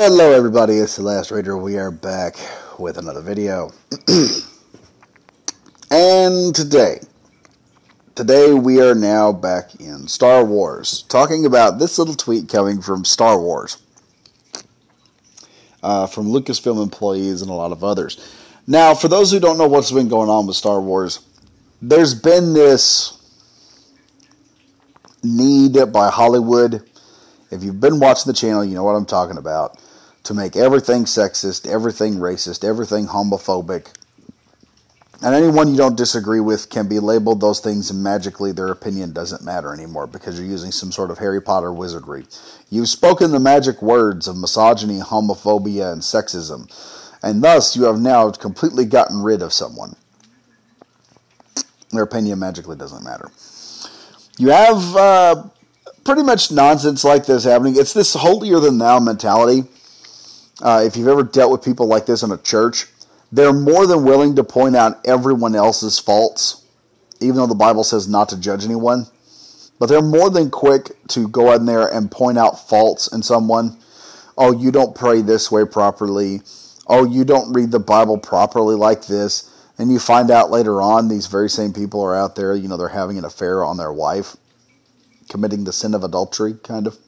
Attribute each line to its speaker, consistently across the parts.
Speaker 1: Hello everybody, it's The Last Raider. We are back with another video. And today we are now back in Star Wars, talking about this little tweet coming from Star Wars, from Lucasfilm employees and a lot of others. Now, for those who don't know what's been going on with Star Wars, there's been this need by Hollywood. If you've been watching the channel, you know what I'm talking about. To make everything sexist, everything racist, everything homophobic. And anyone you don't disagree with can be labeled those things, and magically their opinion doesn't matter anymore because you're using some sort of Harry Potter wizardry. You've spoken the magic words of misogyny, homophobia, and sexism, and thus you have now completely gotten rid of someone. Their opinion magically doesn't matter. You have pretty much nonsense like this happening. It's this holier-than-thou mentality. If you've ever dealt with people like this in a church, they're more than willing to point out everyone else's faults, even though the Bible says not to judge anyone. But they're more than quick to go in there and point out faults in someone. Oh, you don't pray this way properly. Oh, you don't read the Bible properly like this. And you find out later on these very same people are out there, they're having an affair on their wife, committing the sin of adultery, kind of.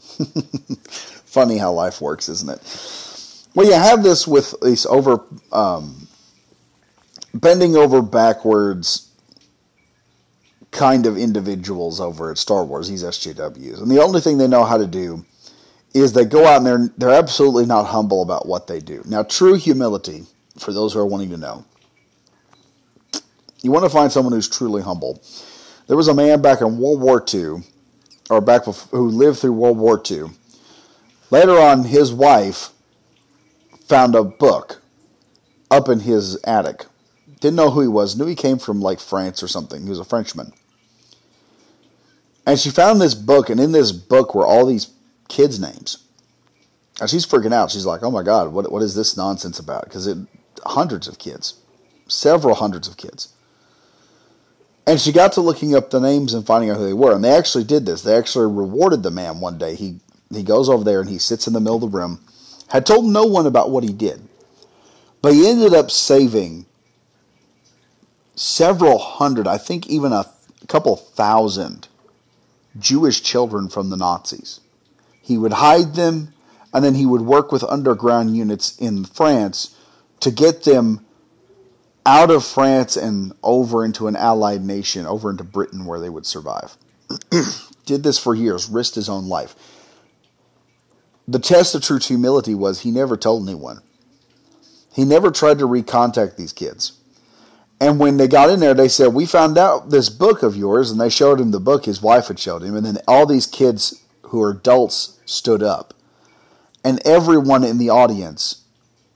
Speaker 1: Funny how life works, isn't it? Well, you have this with these bending over backwards kind of individuals over at Star Wars, these SJWs. And the only thing they know how to do is they go out and they're absolutely not humble about what they do. Now, true humility, for those who are wanting to know, you want to find someone who's truly humble. There was a man back in World War II, who lived through World War II. Later on, his wife found a book up in his attic. Didn't know who he was. Knew he came from like France or something. He was a Frenchman. And she found this book, and in this book were all these kids' names. And she's freaking out. She's like, oh my God, what is this nonsense about? Because hundreds of kids. Several hundreds of kids. And she got to looking up the names and finding out who they were. And they actually did this. They actually rewarded the man one day. He goes over there and he sits in the middle of the room. Had told no one about what he did. But he ended up saving several hundred, I think even a couple thousand Jewish children from the Nazis. He would hide them, and then he would work with underground units in France to get them out of France and over into an allied nation, over into Britain where they would survive. Did this for years, risked his own life. The test of true humility was he never told anyone. He never tried to recontact these kids. And when they got in there, they said, we found out this book of yours, and they showed him the book his wife had showed him, and then all these kids who are adults stood up. And everyone in the audience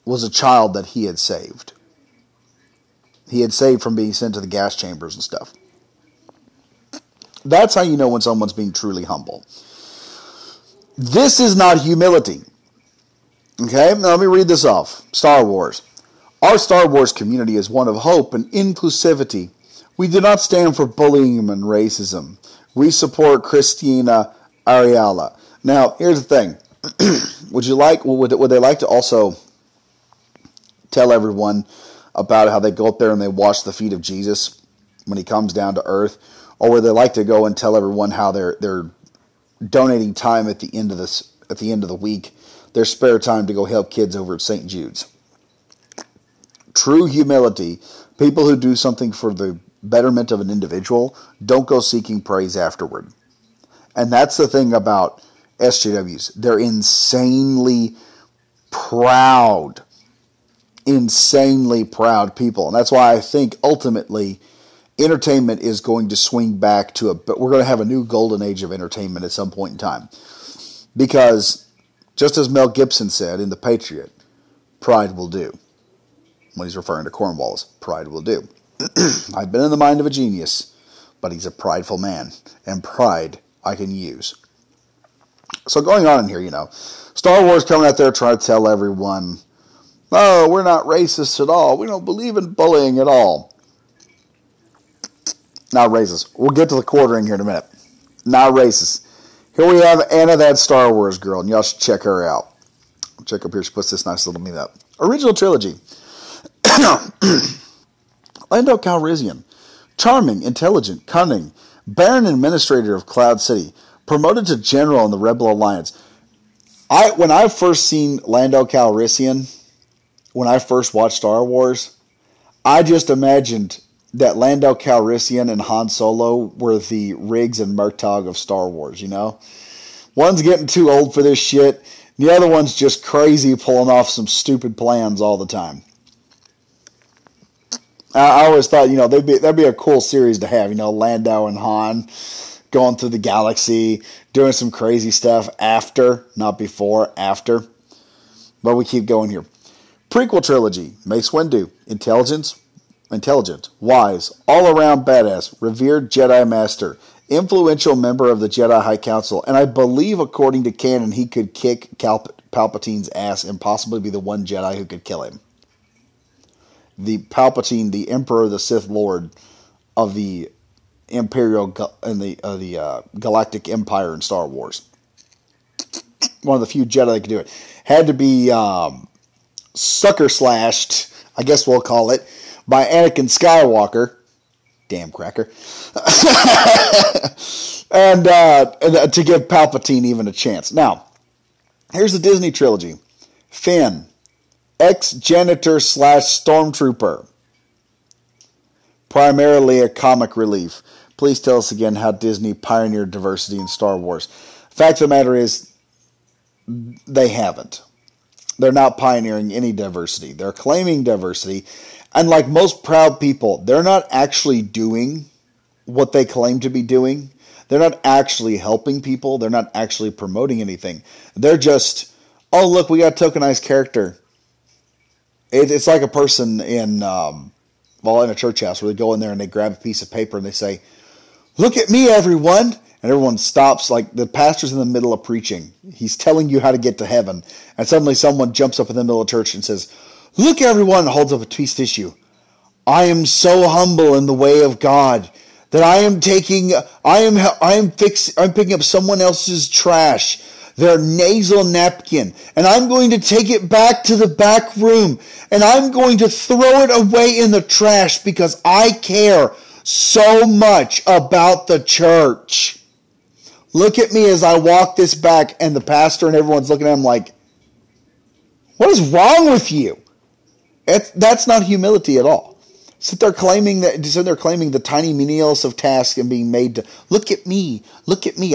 Speaker 1: was a child that he had saved. He had saved from being sent to the gas chambers and stuff. That's how you know when someone's being truly humble. This is not humility. Okay, now let me read this off. Star Wars. Our Star Wars community is one of hope and inclusivity. We do not stand for bullying and racism. We support Christina Ariella. Now, here's the thing. Would they like to also tell everyone about how they go up there and they wash the feet of Jesus when he comes down to earth? Or would they like to go and tell everyone how they're donating time at the end of the week, their spare time to go help kids over at St. Jude's? True humility, people who do something for the betterment of an individual, don't go seeking praise afterward. And that's the thing about SJWs. They're insanely proud people. And that's why I think ultimately entertainment is going to swing back but we're going to have a new golden age of entertainment at some point in time. Because, just as Mel Gibson said in The Patriot, pride will do. When he's referring to Cornwallis, pride will do. I've been in the mind of a genius, but he's a prideful man. And pride I can use. So going on in here, Star Wars coming out there trying to tell everyone, oh, we're not racist at all. We don't believe in bullying at all. Not racist. We'll get to the quartering here in a minute. Not racist. Here we have Anna, that Star Wars girl, and y'all should check her out. Check up here. She puts this nice little meme up. Original trilogy. Lando Calrissian. Charming, intelligent, cunning, Baron Administrator of Cloud City. Promoted to General in the Rebel Alliance. When I first seen Lando Calrissian, when I first watched Star Wars, I just imagined that Lando Calrissian and Han Solo were the Riggs and Murtaugh of Star Wars, you know? One's getting too old for this shit. The other one's just crazy, pulling off some stupid plans all the time. I always thought, you know, that'd be a cool series to have, you know, Lando and Han going through the galaxy, doing some crazy stuff after, not before, after. But we keep going here. Prequel trilogy, Mace Windu, intelligent, wise, all-around badass, revered Jedi Master, influential member of the Jedi High Council, and I believe, according to canon, he could kick Palpatine's ass and possibly be the one Jedi who could kill him. The Palpatine, the Emperor, the Sith Lord of the Imperial and the Galactic Empire in Star Wars. One of the few Jedi that could do it. Had to be sucker slashed, I guess we'll call it, by Anakin Skywalker. Damn cracker. and to give Palpatine even a chance. Now, here's the Disney trilogy. Finn, ex-janitor / stormtrooper. Primarily a comic relief. Please tell us again how Disney pioneered diversity in Star Wars. Fact of the matter is, they haven't. They're not pioneering any diversity. They're claiming diversity. And like most proud people, they're not actually doing what they claim to be doing. They're not actually helping people. They're not actually promoting anything. They're just, oh, look, we got a tokenized character. It's like a person in a church house where they go in there and they grab a piece of paper and they say, look at me, everyone. And everyone stops, like the pastor's in the middle of preaching. He's telling you how to get to heaven. And suddenly someone jumps up in the middle of church and says, look, everyone, and holds up a piece of tissue. I am so humble in the way of God that I'm picking up someone else's trash, their nasal napkin, and I'm going to take it back to the back room, and I'm going to throw it away in the trash because I care so much about the church. Look at me as I walk this back, and the pastor and everyone's looking at him like, what is wrong with you? That's not humility at all. So they're claiming the tiny menials of tasks and being made to look at me,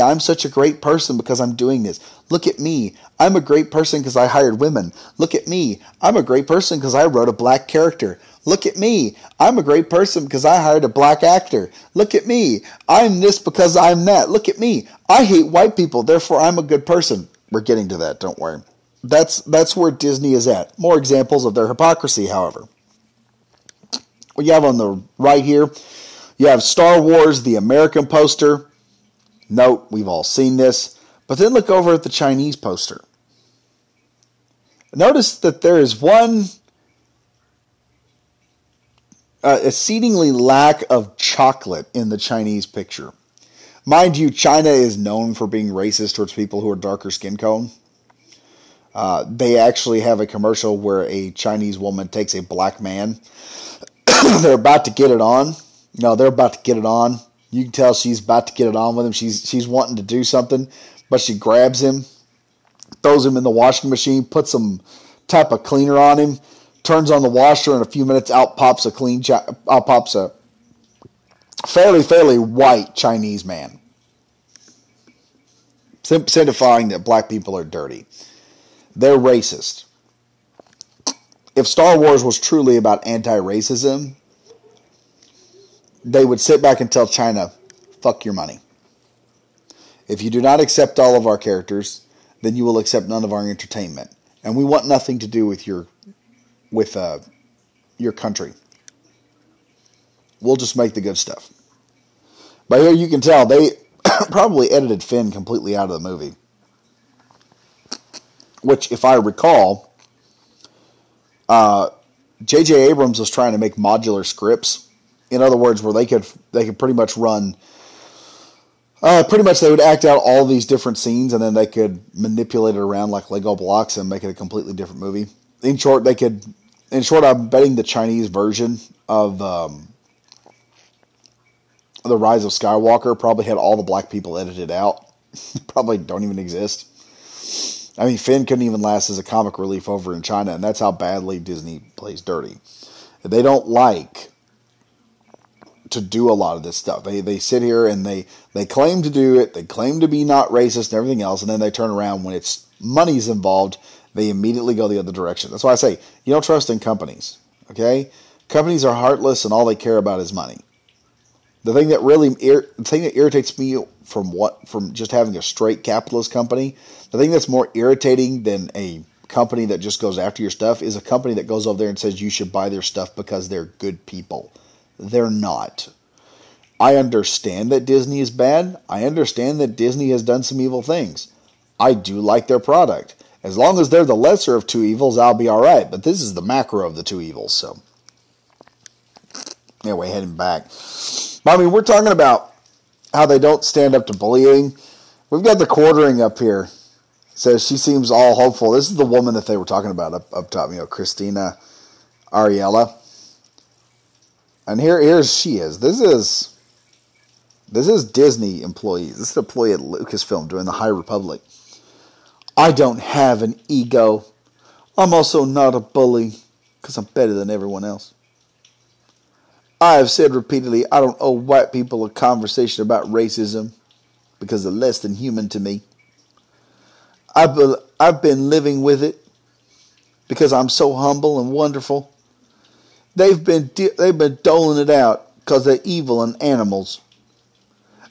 Speaker 1: I'm such a great person because I'm doing this. Look at me, I'm a great person because I hired women. Look at me, I'm a great person because I wrote a black character. Look at me, I'm a great person because I hired a black actor. Look at me, I'm this because I'm that. Look at me, I hate white people, therefore I'm a good person. We're getting to that, don't worry. That's where Disney is at. More examples of their hypocrisy, however. What you have on the right here, you have Star Wars, the American poster. Note, we've all seen this. But then look over at the Chinese poster. Notice that there is one exceedingly lack of chocolate in the Chinese picture. Mind you, China is known for being racist towards people who are darker skin tone. They actually have a commercial where a Chinese woman takes a black man. They're about to get it on. No, they're about to get it on. You can tell she's about to get it on with him. She's wanting to do something, but she grabs him, throws him in the washing machine, puts some type of cleaner on him, turns on the washer, and in a few minutes out pops a fairly white Chinese man, signifying that black people are dirty. They're racist. If Star Wars was truly about anti-racism, they would sit back and tell China, fuck your money. If you do not accept all of our characters, then you will accept none of our entertainment. And we want nothing to do with your country. We'll just make the good stuff. But here you can tell they probably edited Finn completely out of the movie. Which, if I recall, J.J. Abrams was trying to make modular scripts. In other words, where they could pretty much run Pretty much they would act out all these different scenes, and then they could manipulate it around like Lego blocks and make it a completely different movie. In short, I'm betting the Chinese version of the Rise of Skywalker probably had all the black people edited out. Probably don't even exist. I mean, Finn couldn't even last as a comic relief over in China, and that's how badly Disney plays dirty. They don't like to do a lot of this stuff. They sit here and they claim to do it. They claim to be not racist and everything else, and then they turn around when it's money's involved, they immediately go the other direction. That's why I say you don't trust in companies. Okay, companies are heartless, and all they care about is money. The thing that irritates me from just having a straight capitalist company, the thing that's more irritating than a company that just goes after your stuff is a company that goes over there and says you should buy their stuff because they're good people. They're not. I understand that Disney is bad. I understand that Disney has done some evil things. I do like their product. As long as they're the lesser of two evils, I'll be all right. But this is the macro of the two evils. So, anyway, heading back. I mean, we're talking about how they don't stand up to bullying. We've got the quartering up here. It says she seems all hopeful. This is the woman that they were talking about up top, Christina Ariella. And here she is. This is Disney employees. This is an employee at Lucasfilm doing the High Republic. I don't have an ego. I'm also not a bully because I'm better than everyone else. I have said repeatedly I don't owe white people a conversation about racism because they're less than human to me. I've been living with it because I'm so humble and wonderful. They've been doling it out because they're evil and animals.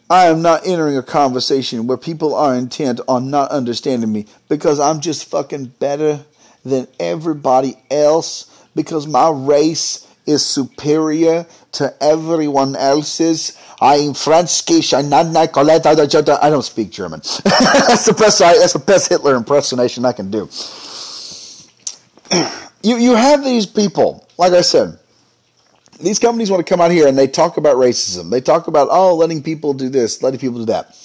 Speaker 1: I am not entering a conversation where people are intent on not understanding me because I'm just fucking better than everybody else because my race is superior to everyone else's. I'm Französisch, I don't speak German. That's the best Hitler impersonation I can do. You have these people, like I said, these companies want to come out here and they talk about racism. They talk about, letting people do this, letting people do that.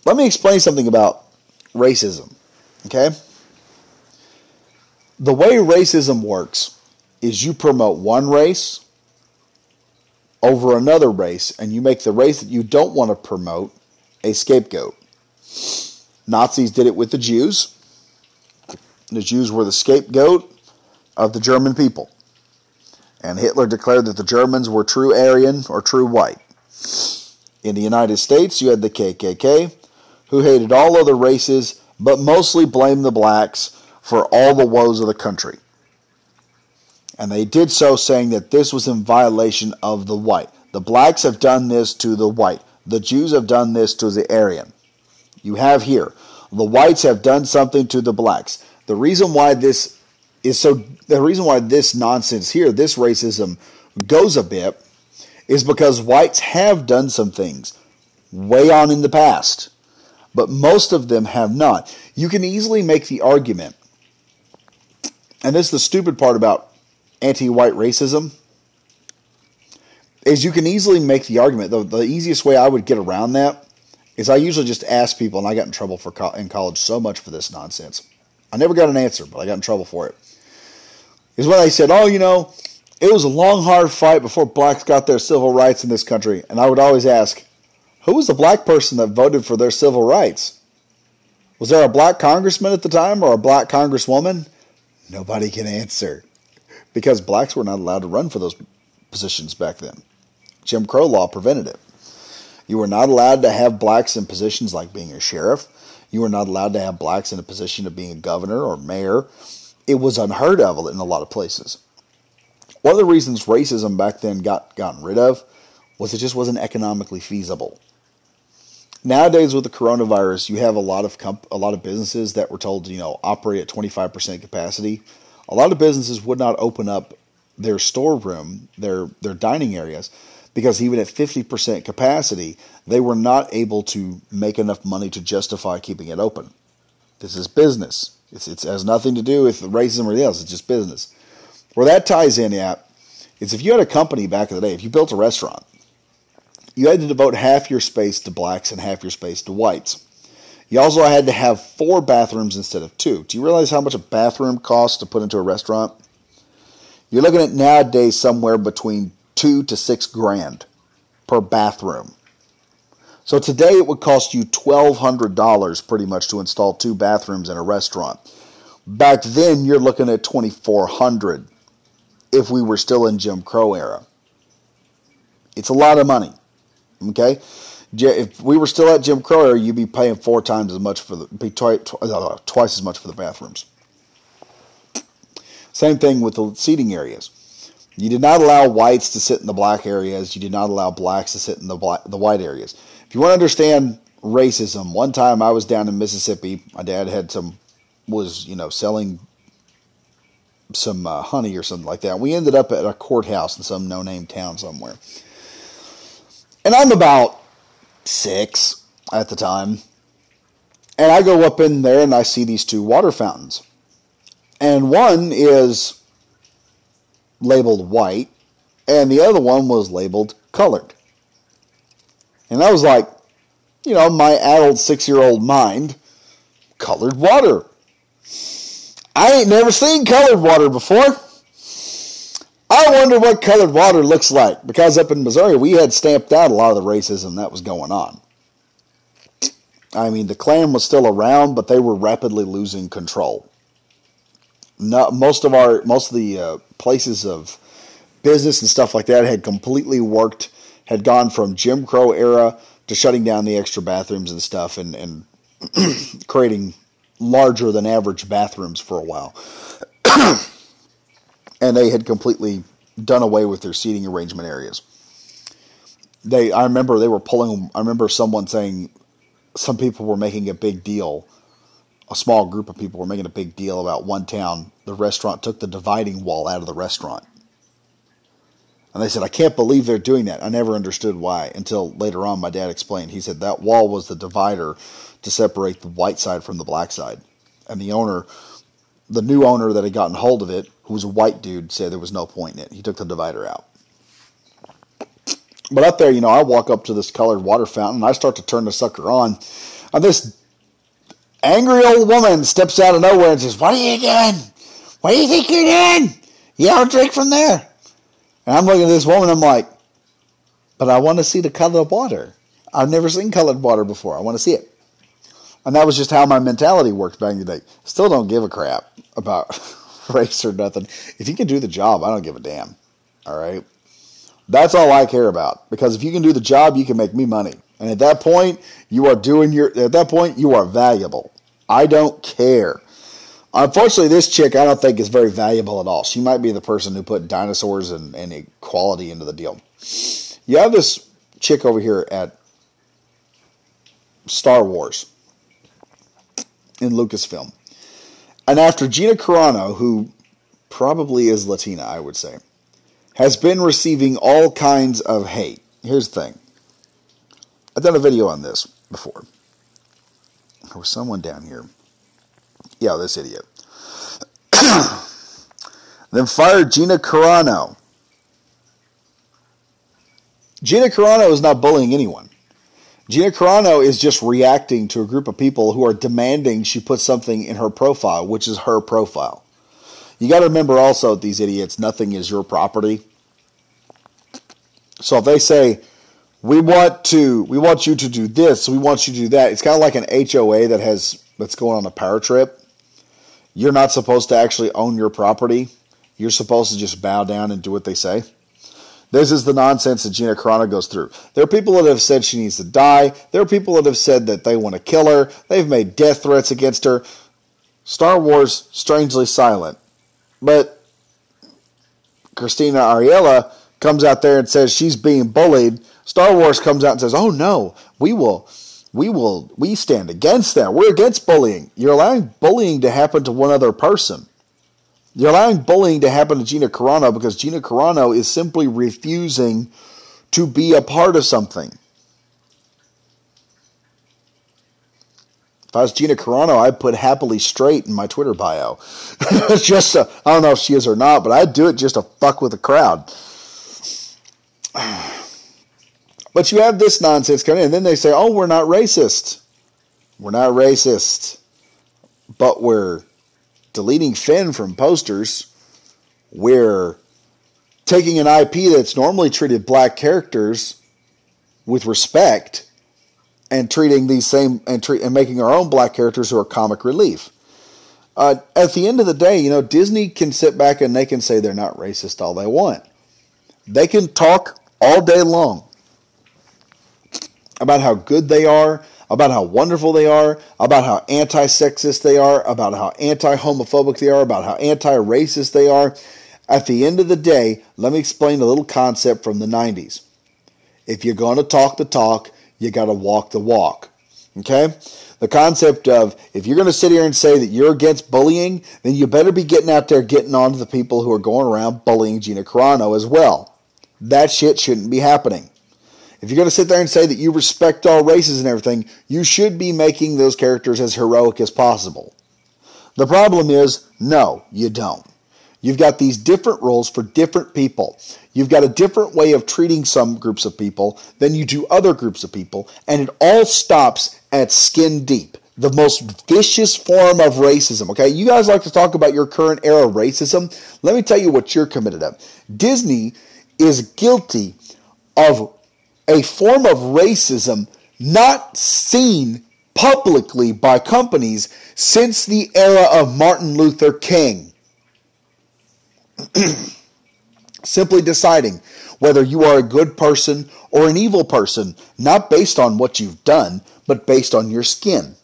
Speaker 1: Let me explain something about racism, okay? The way racism works is you promote one race over another race, and you make the race that you don't want to promote a scapegoat. Nazis did it with the Jews. The Jews were the scapegoat of the German people. And Hitler declared that the Germans were true Aryan or true white. In the United States, you had the KKK, who hated all other races, but mostly blamed the blacks for all the woes of the country. And they did so saying that this was in violation of the white. The blacks have done this to the white. The Jews have done this to the Aryan. You have here, the whites have done something to the blacks. The reason why this nonsense here, this racism goes a bit, is because whites have done some things way on in the past, but most of them have not. You can easily make the argument, and this is the stupid part about anti-white racism, is you can easily make the argument, the easiest way I would get around that is I usually just ask people, and I got in trouble in college so much for this nonsense. I never got an answer, but I got in trouble for it. Is when they said, it was a long, hard fight before blacks got their civil rights in this country. And I would always ask, who was the black person that voted for their civil rights? Was there a black congressman at the time or a black congresswoman? Nobody can answer. Because blacks were not allowed to run for those positions back then. Jim Crow law prevented it. You were not allowed to have blacks in positions like being a sheriff. You were not allowed to have blacks in a position of being a governor or mayor. It was unheard of in a lot of places. One of the reasons racism back then got gotten rid of was it just wasn't economically feasible. Nowadays with the coronavirus, you have a lot of businesses that were told to operate at 25% capacity. A lot of businesses would not open up their storeroom, their dining areas, because even at 50% capacity, they were not able to make enough money to justify keeping it open. This is business. It has nothing to do with racism or anything else. It's just business. Where that ties in at is if you had a company back in the day, if you built a restaurant, you had to devote half your space to blacks and half your space to whites. You also had to have 4 bathrooms instead of 2. Do you realize how much a bathroom costs to put into a restaurant? You're looking at nowadays somewhere between $2,000 to $6,000 per bathroom. So today it would cost you $1,200 pretty much to install 2 bathrooms in a restaurant. Back then you're looking at $2,400 if we were still in Jim Crow era. It's a lot of money. Okay? If we were still at Jim Crow era, you'd be paying 4 times as much for twice as much for the bathrooms. Same thing with the seating areas. You did not allow whites to sit in the black areas. You did not allow blacks to sit in the white areas. If you want to understand racism, one time I was down in Mississippi. My dad was selling some honey or something like that. We ended up at a courthouse in some no-name town somewhere. And I'm about 6 at the time. And I go up in there and I see these 2 water fountains. And one is labeled white, and the other one was labeled colored. And I was like, my adult 6-year-old mind, colored water. I ain't never seen colored water before. I wonder what colored water looks like, because up in Missouri we had stamped out a lot of the racism that was going on. I mean, the Klan was still around, but they were rapidly losing control. Most of the places of business and stuff like that had completely had gone from Jim Crow era to shutting down the extra bathrooms and stuff and creating larger than average bathrooms for a while. And they had completely done away with their seating arrangement areas. I remember someone saying some people were making a big deal. A small group of people were making a big deal about one town. The restaurant took the dividing wall out of the restaurant. And they said, I can't believe they're doing that. I never understood why until later on my dad explained. He said that wall was the divider to separate the white side from the black side. And the new owner that had gotten hold of it, who was a white dude, said there was no point in it. He took the divider out. But up there, I walk up to this colored water fountain and I start to turn the sucker on. And this angry old woman steps out of nowhere and says, what are you doing? What do you think you're doing? You don't drink from there. And I'm looking at this woman, I'm like, but I want to see the colored water. I've never seen colored water before. I want to see it. And that was just how my mentality worked back in the day. Still don't give a crap about race or nothing. If you can do the job, I don't give a damn. All right? That's all I care about. Because if you can do the job, you can make me money. And at that point, you are valuable. I don't care. Unfortunately, this chick I don't think is very valuable at all. She might be the person who put dinosaurs and equality into the deal. You have this chick over here at Star Wars in Lucasfilm. And after Gina Carano, who probably is Latina, I would say, has been receiving all kinds of hate. Here's the thing. I've done a video on this before. There was someone down here. Yeah, this idiot. Then fired Gina Carano. Gina Carano is not bullying anyone. Gina Carano is just reacting to a group of people who are demanding she put something in her profile, which is her profile. You got to remember also, these idiots, nothing is your property. So if they say, we want you to do this, we want you to do that, it's kind of like an HOA that's going on a power trip. You're not supposed to actually own your property. You're supposed to just bow down and do what they say. This is the nonsense that Gina Carano goes through. There are people that have said she needs to die. There are people that have said that they want to kill her. They've made death threats against her. Star Wars, strangely silent. But Christina Ariela comes out there and says she's being bullied. Star Wars comes out and says, oh no, we stand against that. We're against bullying. You're allowing bullying to happen to one other person. You're allowing bullying to happen to Gina Carano because Gina Carano is simply refusing to be a part of something. If I was Gina Carano, I'd put happily straight in my Twitter bio. I don't know if she is or not, but I'd do it just to fuck with the crowd. But you have this nonsense coming in, and then they say, oh, we're not racist. We're not racist. But we're deleting Finn from posters. We're taking an IP that's normally treated black characters with respect and treating these same and making our own black characters who are comic relief. At the end of the day, Disney can sit back and they can say they're not racist all they want. They can talk all day long about how good they are, about how wonderful they are, about how anti-sexist they are, about how anti-homophobic they are, about how anti-racist they are. At the end of the day, let me explain a little concept from the 90s. If you're going to talk the talk, you got to walk the walk. Okay? The concept of, if you're going to sit here and say that you're against bullying, then you better be getting out there getting on to the people who are going around bullying Gina Carano as well. That shit shouldn't be happening. If you're going to sit there and say that you respect all races and everything, you should be making those characters as heroic as possible. The problem is, no, you don't. You've got these different roles for different people. You've got a different way of treating some groups of people than you do other groups of people, and it all stops at skin deep, the most vicious form of racism. Okay, you guys like to talk about your current era racism. Let me tell you what you're committed of. Disney is guilty of a form of racism not seen publicly by companies since the era of Martin Luther King. Simply deciding whether you are a good person or an evil person, not based on what you've done, but based on your skin.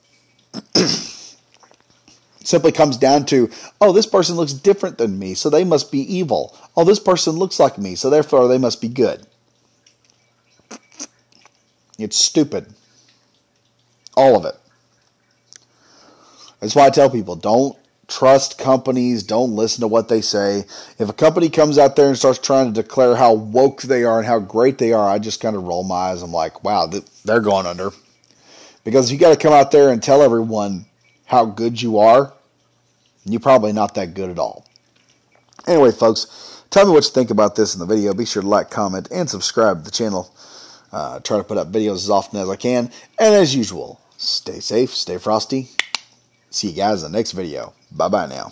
Speaker 1: Simply comes down to, oh, this person looks different than me, so they must be evil. Oh, this person looks like me, so therefore they must be good. It's stupid. All of it. That's why I tell people, don't trust companies, don't listen to what they say. If a company comes out there and starts trying to declare how woke they are and how great they are, I just kind of roll my eyes. I'm like, wow, they're going under. Because you got to come out there and tell everyone how good you are, you're probably not that good at all. Anyway, folks, tell me what you think about this in the video. Be sure to like, comment, and subscribe to the channel. Try to put up videos as often as I can. And as usual, stay safe, stay frosty. See you guys in the next video. Bye-bye now.